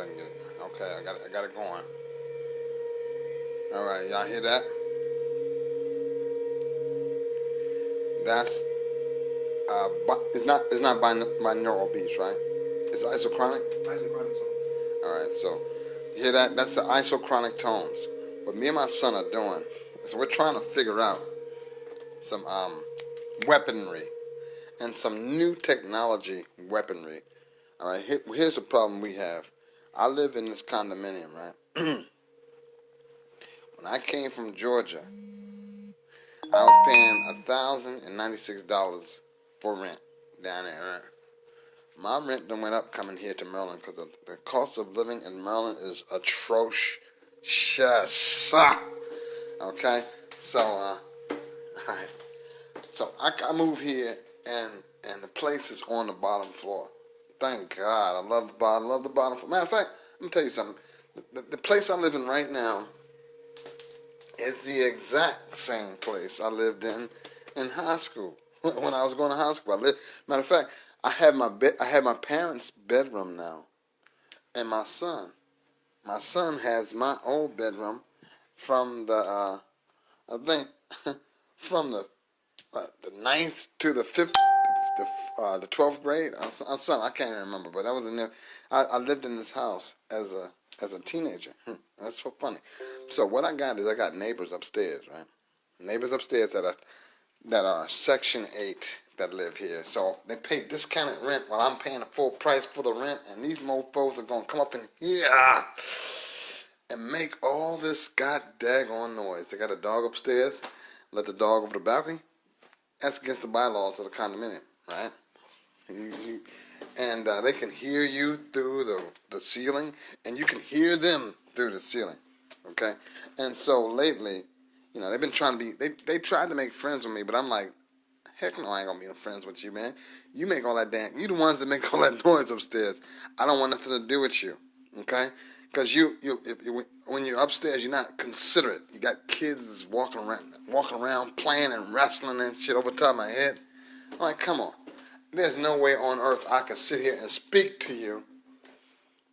I can get it. Okay, I got it going. All right, y'all hear that? That's it's not binaural beats, right? It's isochronic. Isochronic Tone. All right, so you hear that? That's the isochronic tones. What me and my son are doing is we're trying to figure out some weaponry and some new technology weaponry. All right, here's the problem we have. I live in this condominium, right? When I came from Georgia, I was paying $1,096 for rent down there, right? My rent done went up coming here to Maryland because the cost of living in Maryland is atrocious. Okay, so all right, so I moved here and the place is on the bottom floor. Thank God, I love the bottom floor. Matter of fact, let me tell you something. The place I live in right now is the exact same place I lived in high school. When I was going to high school, matter of fact, I have my parents' bedroom now, and my son has my old bedroom from the I think from the ninth to the 5th, the 12th grade. Son, I can't even remember, but that was in there. I lived in this house as a teenager. That's so funny. So what I got neighbors upstairs, right? Neighbors upstairs that are Section 8 that live here. So they pay discounted rent while I'm paying the full price for the rent, and these mofos are going to come up in here and make all this god daggone noise. They got a dog upstairs. Let the dog over the balcony. That's against the bylaws of the condominium, right? And they can hear you through the ceiling, and you can hear them through the ceiling, okay? And so lately, they've been trying to be, they tried to make friends with me, but I'm like, heck no, I ain't gonna be no friends with you, man. You make all that you the ones that make all that noise upstairs. I don't want nothing to do with you, okay? Because when you're upstairs, you're not considerate. You got kids walking around playing and wrestling and shit over top of my head. I'm like, come on. There's no way on earth I can sit here and speak to you,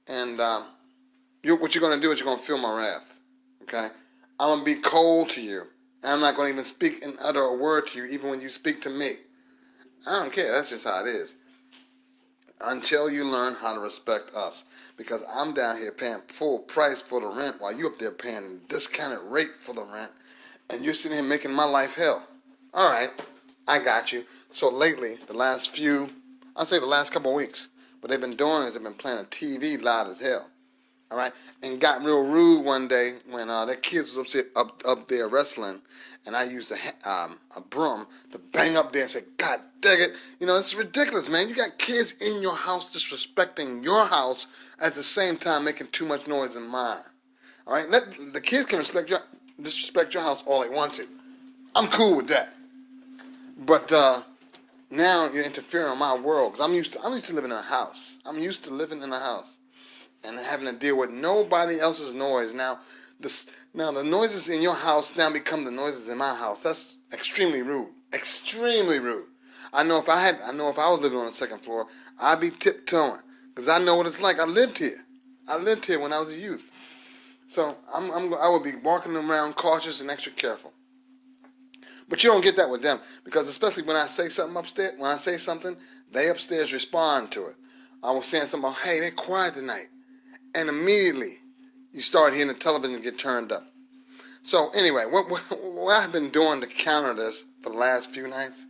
and what you're gonna do is you're gonna feel my wrath, okay? I'm gonna be cold to you. I'm not gonna even speak and utter a word to you, even when you speak to me. I don't care. That's just how it is. Until you learn how to respect us, because I'm down here paying full price for the rent while you up there paying a discounted rate for the rent, and you're sitting here making my life hell. All right, I got you. So lately, the last couple of weeks, what they've been doing is they've been playing a TV loud as hell. All right, and got real rude one day when their kids was up there wrestling, and I used a broom to bang up there and say, God dang it. It's ridiculous, man. You got kids in your house disrespecting your house at the same time making too much noise in mine. All right, the kids can disrespect your house all they want to. I'm cool with that. But now you're interfering in my world, because I'm used to living in a house. I'm used to living in a house and having to deal with nobody else's noise. Now the noises in your house now become the noises in my house. That's extremely rude. Extremely rude. I know if I was living on the second floor, I'd be tiptoeing, because I know what it's like. I lived here. I lived here when I was a youth. So I would be walking around cautious and extra careful. But you don't get that with them, because especially when I say something upstairs, they upstairs respond to it. I was saying something about, hey, they're quiet tonight. And immediately, you start hearing the television get turned up. So anyway, what I've been doing to counter this for the last few nights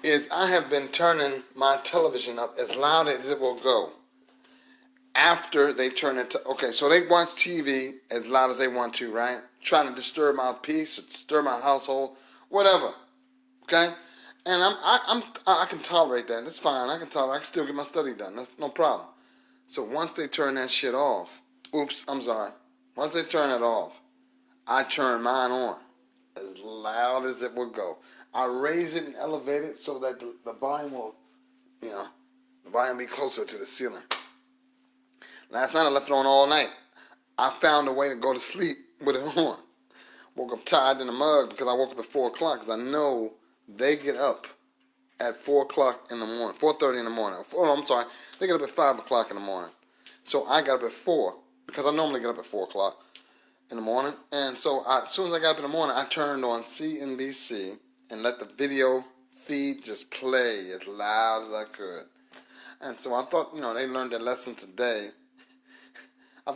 is I have been turning my television up as loud as it will go after they turn it to, okay, so they watch TV as loud as they want to, right? Trying to disturb my peace, disturb my household, whatever, okay? And I can tolerate that. That's fine. I can still get my study done. That's no problem. So once they turn that shit off, once they turn it off, I turn mine on as loud as it will go. I raise it and elevate it so that the volume will, the volume be closer to the ceiling. Last night I left it on all night. I found a way to go to sleep with it on. Woke up tired in the mug because I woke up at 4 o'clock, because I know they get up at 4 o'clock in the morning, 4:30 in the morning. Oh, I'm sorry. They get up at 5 o'clock in the morning. So I got up at 4 because I normally get up at 4 o'clock in the morning. And so as soon as I got up in the morning, I turned on CNBC and let the video feed just play as loud as I could. And so I thought, they learned their lesson today. I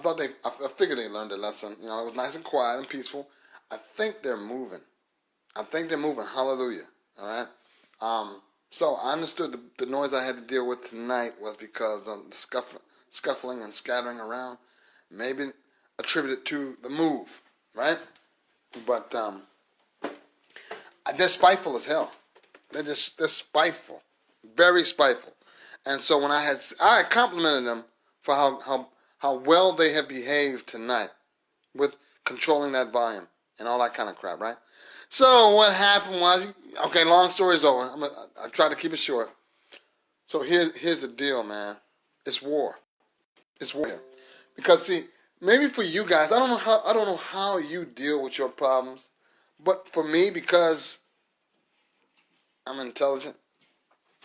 figured they learned their lesson. It was nice and quiet and peaceful. I think they're moving. Hallelujah. All right. So I understood the noise I had to deal with tonight was because of the scuffling and scattering around. Maybe attributed to the move, right? But they're spiteful as hell. They're spiteful, very spiteful. And so when I had complimented them for how well they have behaved tonight with controlling that volume and all that kind of crap, right? So what happened was, okay, long story's over. I try to keep it short. So here's the deal, man. It's war. It's war here. Because see, maybe for you guys, I don't know how you deal with your problems, but for me, because I'm intelligent.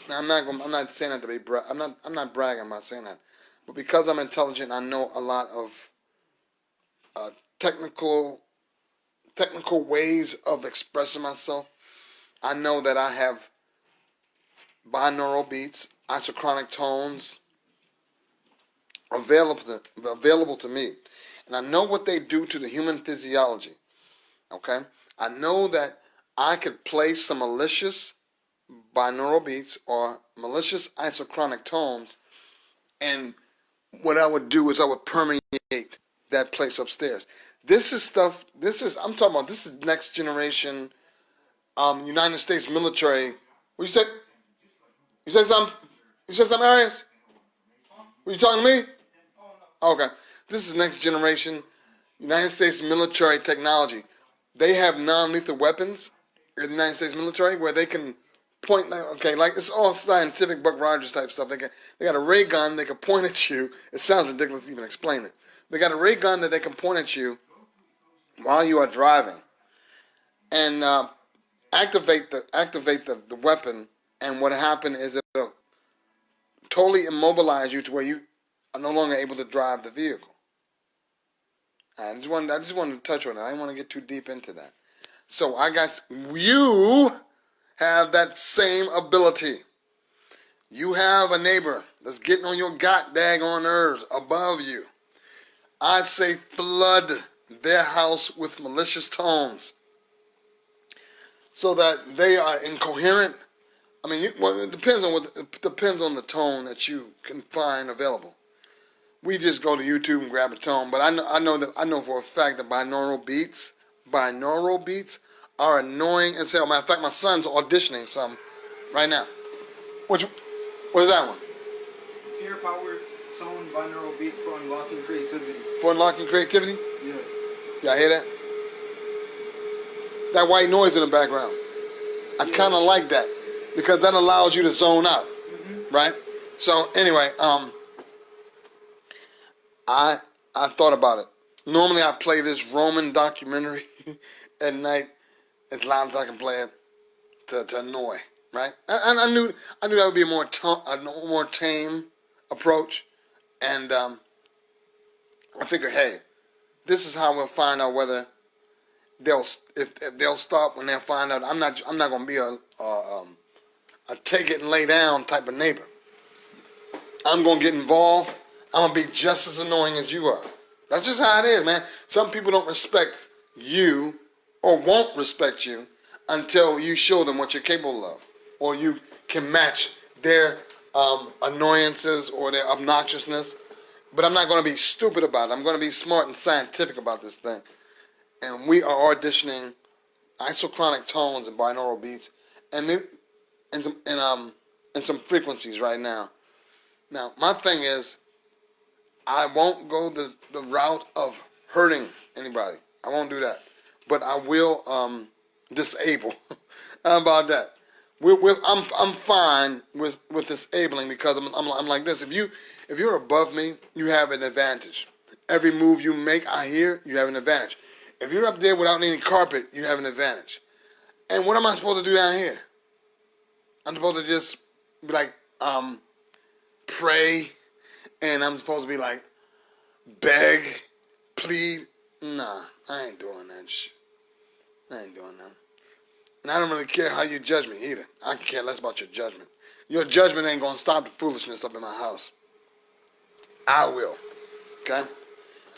Now, I'm not saying that to be I'm not bragging about saying that, but because I'm intelligent, I know a lot of technical ways of expressing myself. I know that I have binaural beats, isochronic tones available to me, and I know what they do to the human physiology. Okay, I know that I could play some malicious binaural beats or malicious isochronic tones, and what I would do is I would permeate that place upstairs. This is next generation United States military. What you said? You said something? You said something, Arias? Were you talking to me? Okay. This is next generation United States military technology. They have non-lethal weapons in the United States military where they can point, like it's all scientific Buck Rogers type stuff. They got a ray gun they can point at you. It sounds ridiculous to even explain it. They got a ray gun that they can point at you while you are driving and activate the weapon. And what happened is it'll totally immobilize you to where you are no longer able to drive the vehicle. I just wanted to touch on that. I didn't want to get too deep into that. So you have that same ability. You have a neighbor that's getting on your daggone nerves above you. I say flood their house with malicious tones so that they are incoherent. I mean, it depends on the tone that you can find available. We just go to YouTube and grab a tone, but I know for a fact that binaural beats are annoying as hell. Matter of fact, my son's auditioning some right now. What is that one? Pure power tone binaural beat for unlocking creativity. For unlocking creativity? Yeah. Y'all hear that? That white noise in the background. I kind of like that because that allows you to zone out, right? So anyway, I thought about it. Normally I play this Roman documentary at night as loud as I can play it to annoy, right? And I knew that would be a more tame approach, and I figured, hey, this is how we'll find out whether if they'll stop when they find out. I'm not gonna be a take it and lay down type of neighbor. I'm gonna get involved. I'm gonna be just as annoying as you are. That's just how it is, man. Some people don't respect you or won't respect you until you show them what you're capable of, or you can match their annoyances or their obnoxiousness. But I'm not going to be stupid about it. I'm going to be smart and scientific about this thing. And we are auditioning isochronic tones and binaural beats, and some frequencies right now. Now, my thing is, I won't go the route of hurting anybody. I won't do that. But I will disable. How about that? I'm fine with disabling because I'm like this. If you're above me, you have an advantage. Every move you make, I hear, you have an advantage. If you're up there without any carpet, you have an advantage. And what am I supposed to do down here? I'm supposed to just be like, pray, and I'm supposed to be like, beg, plead. Nah, I ain't doing that shit. I ain't doing that. And I don't really care how you judge me either. I can care less about your judgment. Your judgment ain't gonna stop the foolishness up in my house. I will. Okay?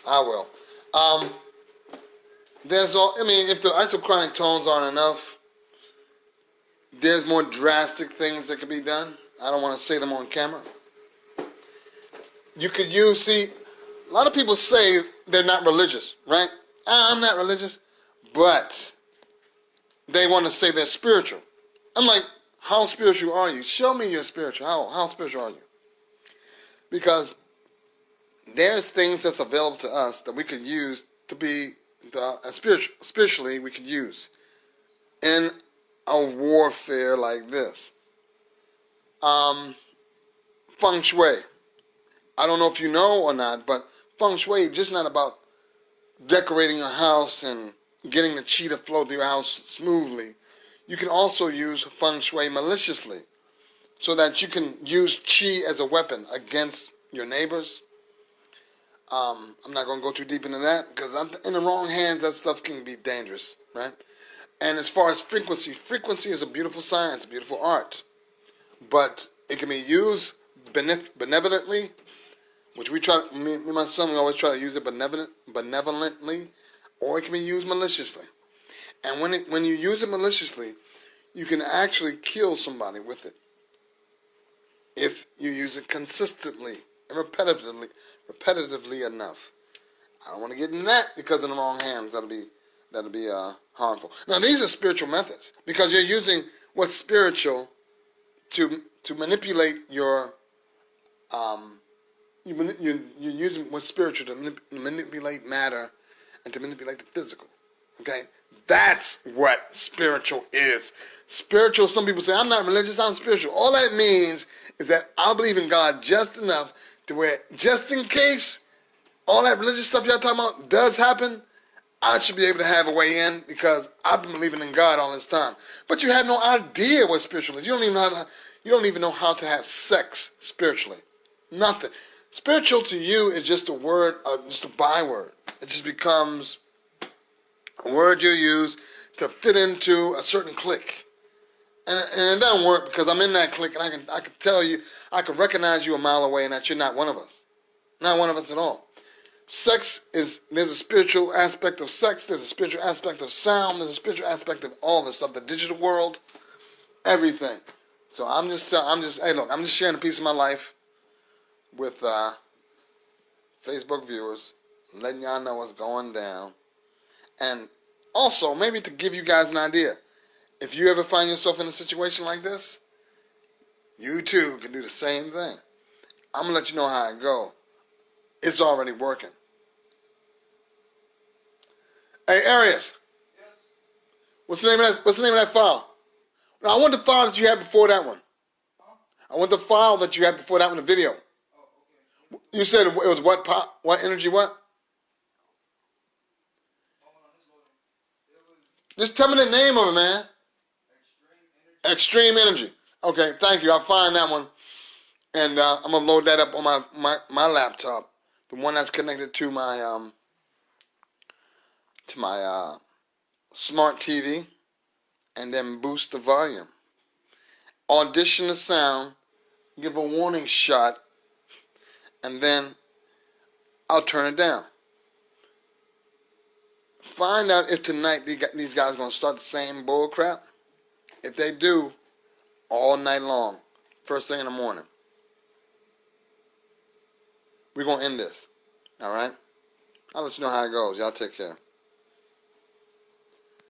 I will. There's all. I mean, if the isochronic tones aren't enough, there's more drastic things that can be done. I don't want to say them on camera. You could use. See, a lot of people say they're not religious, right? I'm not religious, but they want to say they're spiritual. I'm like, how spiritual are you? Show me you're spiritual. How spiritual are you? Because there's things that's available to us that we could use to be spiritually we could use in a warfare like this. Feng Shui. I don't know if you know or not, but Feng Shui is just not about decorating your house and getting the chi to flow through your house smoothly. You can also use Feng Shui maliciously, so that you can use chi as a weapon against your neighbors. I'm not going to go too deep into that because in the wrong hands, that stuff can be dangerous, right? And as far as frequency is a beautiful science, a beautiful art. But it can be used benevolently, which me and my son, we always try to use it benevolently, or it can be used maliciously. And when you use it maliciously, you can actually kill somebody with it if you use it consistently and repetitively enough. I don't want to get in that because in the wrong hands, that'll be harmful. Now these are spiritual methods because you're using what's spiritual to manipulate your you're using what's spiritual to manipulate matter and to manipulate the physical. Okay, that's what spiritual is. Spiritual. Some people say I'm not religious. I'm spiritual. All that means is that I believe in God just enough to where, just in case all that religious stuff y'all talking about does happen, I should be able to have a way in because I've been believing in God all this time. But you have no idea what spiritual is. You don't even know how to have sex spiritually. Nothing. Spiritual to you is just a word, just a byword. It just becomes a word you use to fit into a certain clique. And it doesn't work because I'm in that clique and I can tell you, I can recognize you a mile away and that you're not one of us. Not one of us at all. There's a spiritual aspect of sex, there's a spiritual aspect of sound, there's a spiritual aspect of all this stuff, the digital world, everything. So I'm just sharing a piece of my life with Facebook viewers, letting y'all know what's going down. And also, maybe to give you guys an idea, if you ever find yourself in a situation like this, you too can do the same thing. I'm going to let you know how it goes. It's already working. Hey, Arius. Yes. What's the name of that file? Now, I want the file that you had before that one. Huh? I want the file that you had before that one, the video. Oh, okay. You said it was what energy, what? Hold on, it's loading. It was Just tell me the name of it, man. extreme energy. Extreme energy. Okay, thank you. I'll find that one. And I'm going to load that up on my laptop. The one that's connected to my smart TV. And then boost the volume. Audition the sound. Give a warning shot. And then I'll turn it down. Find out if tonight these guys are going to start the same bull crap. If they do, all night long, first thing in the morning, we're going to end this. All right? I'll let you know how it goes. Y'all take care.